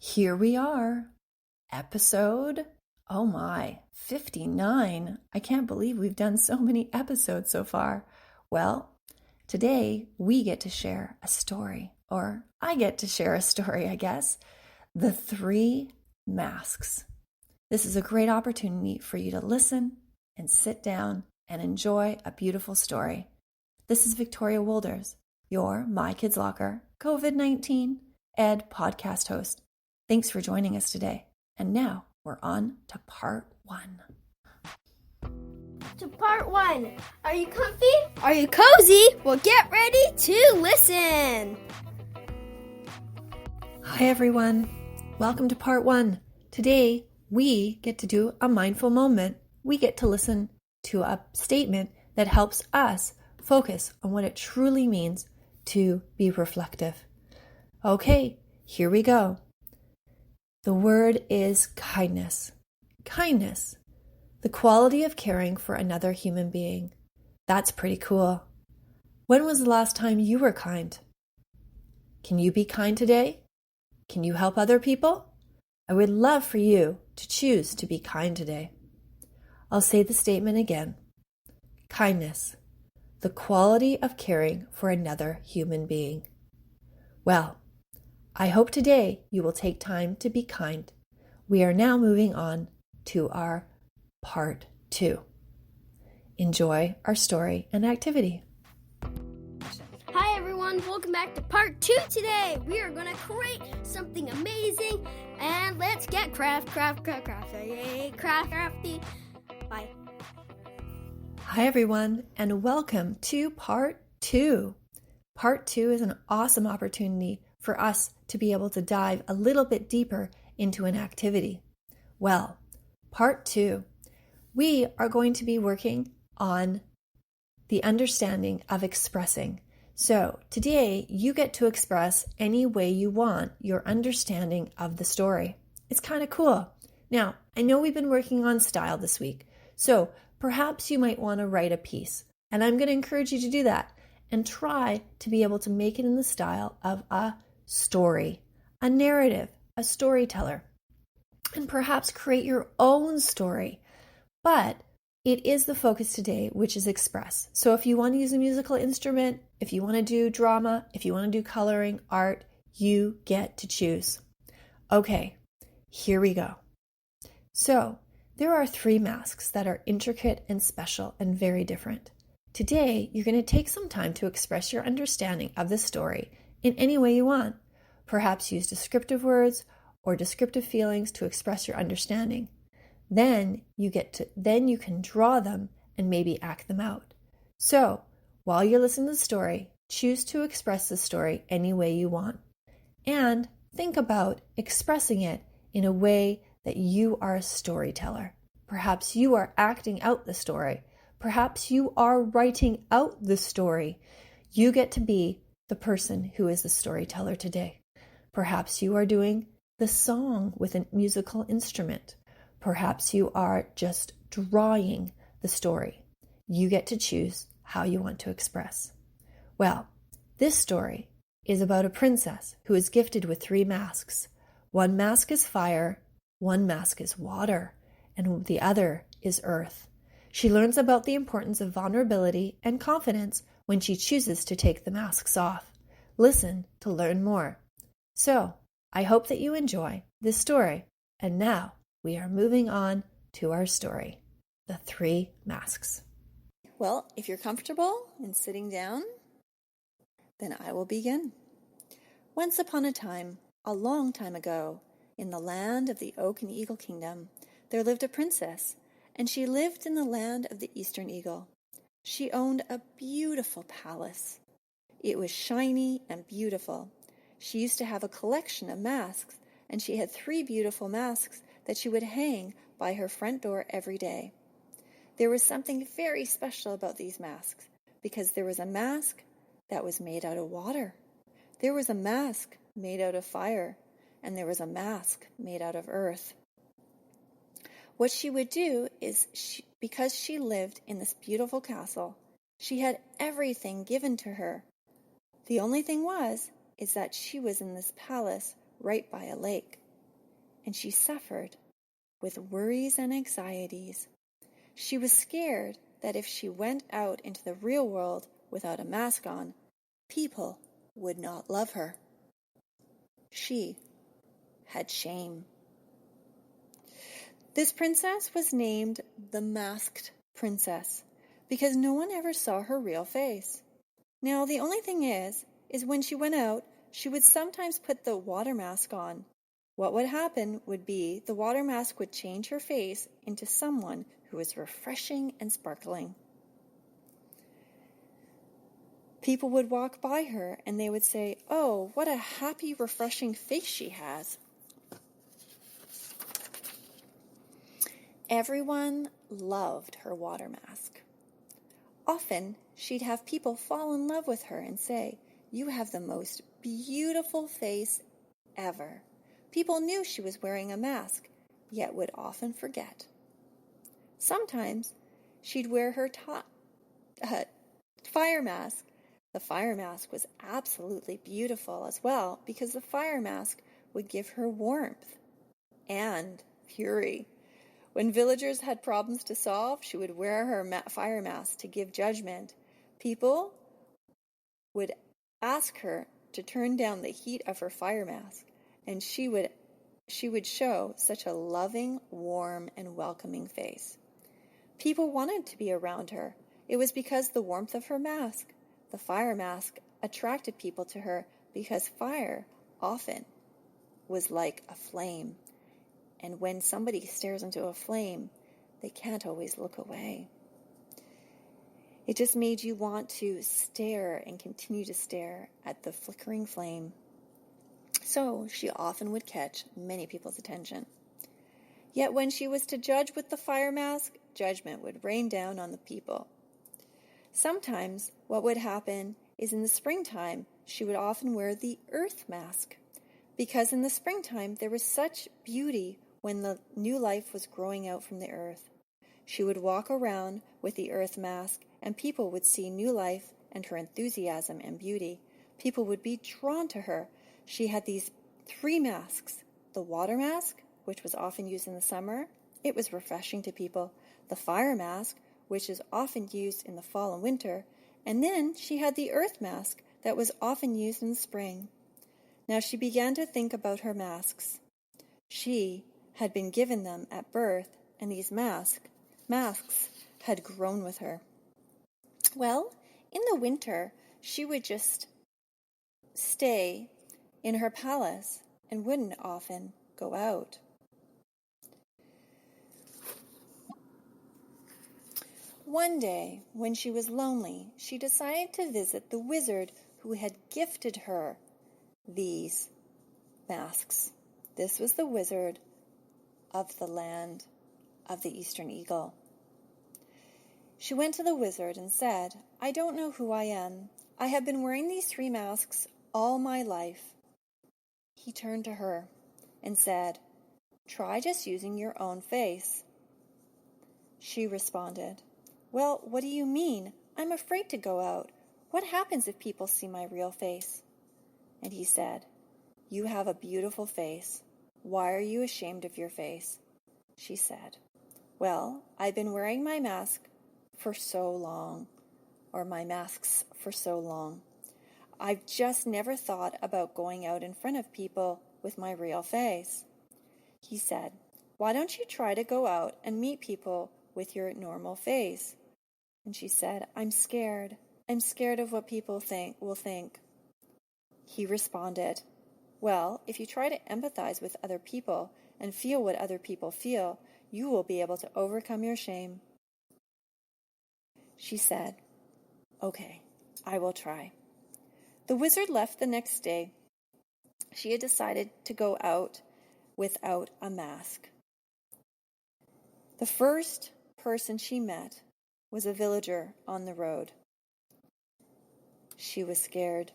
Here we are, episode, 59. I can't believe we've done so many episodes so far. Well, today we get to share a story, or I get to share a story, I guess. The 3 masks. This is a great opportunity for you to listen and sit down and enjoy a beautiful story. This is Victoria Wolders, your My Kids Locker COVID-19 Ed podcast host. Thanks for joining us today. And now we're on to part 1. To part 1. Are you comfy? Are you cozy? Well, get ready to listen. Hi, everyone. Welcome to part 1. Today, we get to do a mindful moment. We get to listen to a statement that helps us focus on what it truly means to be reflective. Okay, here we go. The word is kindness. Kindness, the quality of caring for another human being. That's pretty cool. When was the last time you were kind? Can you be kind today? Can you help other people? I would love for you to choose to be kind today. I'll say the statement again. Kindness, the quality of caring for another human being. Well, I hope today you will take time to be kind. We are now moving on to our part 2. Enjoy our story and activity. Hi everyone, welcome back to part 2 today. We are going to create something amazing and let's get crafty. Bye. Hi everyone, and welcome to part 2. Part 2 is an awesome opportunity for us to be able to dive a little bit deeper into an activity. Well, part 2, we are going to be working on the understanding of expressing. So today you get to express any way you want your understanding of the story. It's kind of cool. Now, I know we've been working on style this week, so perhaps you might want to write a piece, and I'm going to encourage you to do that and try to be able to make it in the style of a story, a narrative, a storyteller, and perhaps create your own story. But it is the focus today, which is express. So if you want to use a musical instrument, if you want to do drama, if you want to do coloring, art, you get to choose. Okay, here we go. So there are 3 masks that are intricate and special and very different. Today, you're going to take some time to express your understanding of the story in any way you want. Perhaps use descriptive words or descriptive feelings to express your understanding. Then you can draw them and maybe act them out. So, while you're listening to the story, choose to express the story any way you want. And think about expressing it in a way that you are a storyteller. Perhaps you are acting out the story. Perhaps you are writing out the story. You get to be the person who is the storyteller today. Perhaps you are doing the song with a musical instrument. Perhaps you are just drawing the story. You get to choose how you want to express. Well, this story is about a princess who is gifted with 3 masks. One mask is fire, one mask is water, and the other is earth. She learns about the importance of vulnerability and confidence when she chooses to take the masks off. Listen to learn more. So, I hope that you enjoy this story. And now we are moving on to our story, The 3 Masks. Well, if you're comfortable in sitting down, then I will begin. Once upon a time, a long time ago, in the land of the Oak and Eagle Kingdom, there lived a princess, and she lived in the land of the Eastern Eagle. She owned a beautiful palace. It was shiny and beautiful. She used to have a collection of masks, and she had 3 beautiful masks that she would hang by her front door every day. There was something very special about these masks, because there was a mask that was made out of water. There was a mask made out of fire, and there was a mask made out of earth. What she would do is, because she lived in this beautiful castle, she had everything given to her. The only thing is that she was in this palace right by a lake. and she suffered with worries and anxieties. She was scared that if she went out into the real world without a mask on, people would not love her. She had shame. This princess was named the Masked Princess because no one ever saw her real face. Now, the only thing is when she went out, she would sometimes put the water mask on. What would happen would be the water mask would change her face into someone who was refreshing and sparkling. People would walk by her and they would say, "Oh, what a happy, refreshing face she has." Everyone loved her water mask. Often, she'd have people fall in love with her and say, "You have the most beautiful face ever." People knew she was wearing a mask, yet would often forget. Sometimes, she'd wear her fire mask. The fire mask was absolutely beautiful as well because the fire mask would give her warmth and fury. When villagers had problems to solve, she would wear her fire mask to give judgment. People would ask her to turn down the heat of her fire mask, and she would show such a loving, warm, and welcoming face. People wanted to be around her. It was because the warmth of her mask. The fire mask attracted people to her because fire often was like a flame. And when somebody stares into a flame, they can't always look away. It just made you want to stare and continue to stare at the flickering flame. So she often would catch many people's attention. Yet when she was to judge with the fire mask, judgment would rain down on the people. Sometimes what would happen is in the springtime, she would often wear the earth mask. Because in the springtime, there was such beauty when the new life was growing out from the earth. She would walk around with the earth mask, and people would see new life and her enthusiasm and beauty. People would be drawn to her. She had these 3 masks. The water mask, which was often used in the summer, it was refreshing to people. The fire mask, which is often used in the fall and winter. And then she had the earth mask that was often used in the spring. Now she began to think about her masks. She had been given them at birth, and these masks had grown with her. Well, in the winter, she would just stay in her palace and wouldn't often go out. One day, when she was lonely, she decided to visit the wizard who had gifted her these masks. This was the wizard of the land of the Eastern Eagle. She went to the wizard and said, "I don't know who I am. I have been wearing these 3 masks all my life." He turned to her and said, "Try just using your own face." She responded, "Well, what do you mean? I'm afraid to go out. What happens if people see my real face?" And he said, "You have a beautiful face. Why are you ashamed of your face?" She said, "Well, I've been wearing my mask for so long, or my masks for so long. I've just never thought about going out in front of people with my real face." He said, "Why don't you try to go out and meet people with your normal face?" And she said, "I'm scared. I'm scared of what people will think." He responded, "Well, if you try to empathize with other people and feel what other people feel, you will be able to overcome your shame." She said, "Okay, I will try." The wizard left the next day. She had decided to go out without a mask. The first person she met was a villager on the road. She was scared.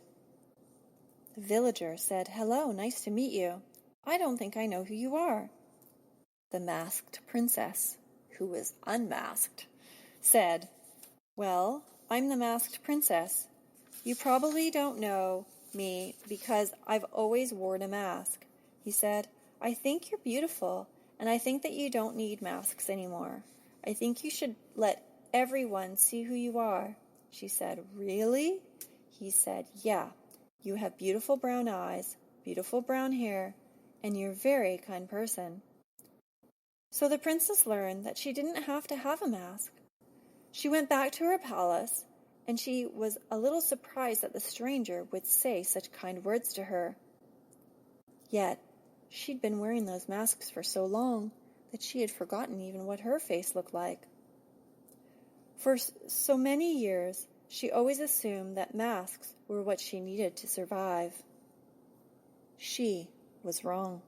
The villager said, "Hello, nice to meet you. I don't think I know who you are." The masked princess, who was unmasked, said, "Well, I'm the masked princess. You probably don't know me because I've always worn a mask." He said, I think you're beautiful, and I think that you don't need masks anymore. I think you should let everyone see who you are." She said, "Really?" He said, "Yeah, you have beautiful brown eyes, beautiful brown hair, and you're a very kind person." So the princess learned that she didn't have to have a mask. She went back to her palace, and she was a little surprised that the stranger would say such kind words to her. Yet, she'd been wearing those masks for so long that she had forgotten even what her face looked like. For so many years, she always assumed that masks were what she needed to survive. She was wrong.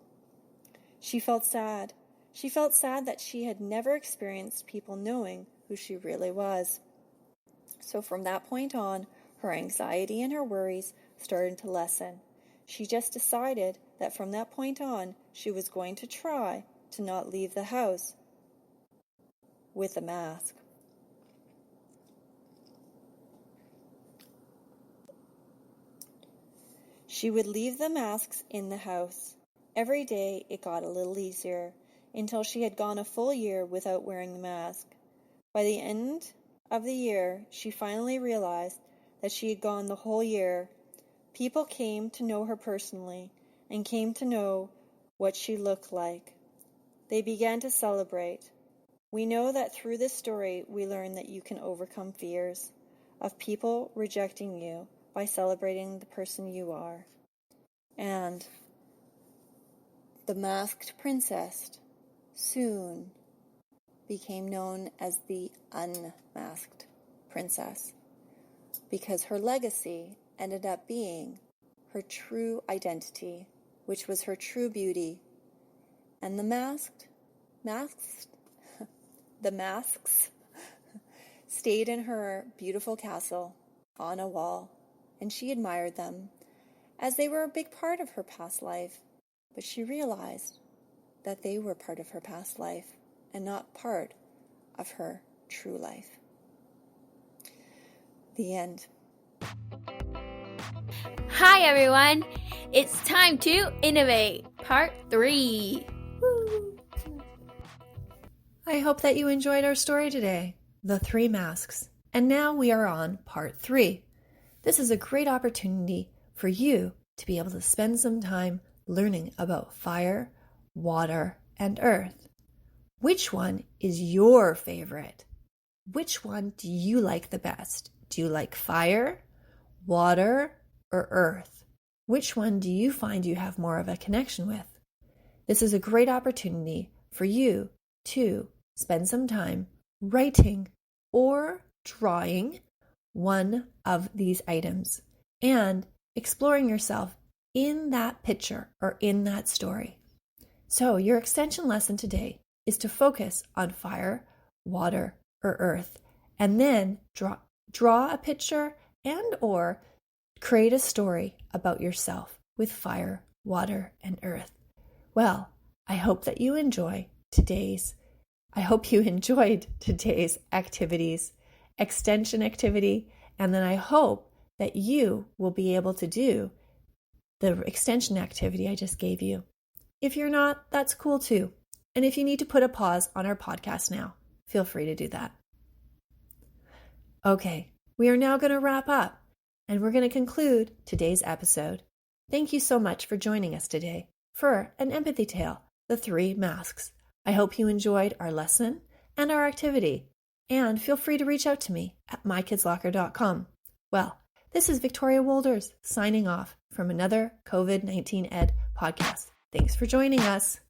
She felt sad. She felt sad that she had never experienced people knowing who she really was. So from that point on, her anxiety and her worries started to lessen. She just decided that from that point on, she was going to try to not leave the house with a mask. She would leave the masks in the house. Every day it got a little easier, until she had gone a full year without wearing the mask. By the end of the year, she finally realized that she had gone the whole year. People came to know her personally and came to know what she looked like. They began to celebrate. We know that through this story, we learn that you can overcome fears of people rejecting you by celebrating the person you are. And the masked princess soon became known as the unmasked princess, because her legacy ended up being her true identity, which was her true beauty. And the masks stayed in her beautiful castle on a wall, and she admired them as they were a big part of her past life. But she realized that they were part of her past life and not part of her true life. The end. Hi everyone, it's time to innovate, part 3. Woo. I hope that you enjoyed our story today, The 3 Masks. And now we are on part 3. This is a great opportunity for you to be able to spend some time learning about fire, water, and earth. Which one is your favorite? Which one do you like the best? Do you like fire, water, or earth? Which one do you find you have more of a connection with? This is a great opportunity for you to spend some time writing or drawing one of these items and exploring yourself in that picture or in that story. So your extension lesson today is to focus on fire, water, or earth, and then draw a picture and or create a story about yourself with fire, water, and earth. Well, I hope you enjoyed today's activities, extension activity, and then I hope that you will be able to do the extension activity I just gave you. If you're not, that's cool too. And if you need to put a pause on our podcast now, feel free to do that. Okay, we are now going to wrap up, and we're going to conclude today's episode. Thank you so much for joining us today for an empathy tale, The 3 Masks. I hope you enjoyed our lesson and our activity, and feel free to reach out to me at mykidslocker.com. Well, this is Victoria Wolders signing off from another COVID-19 Ed podcast. Thanks for joining us.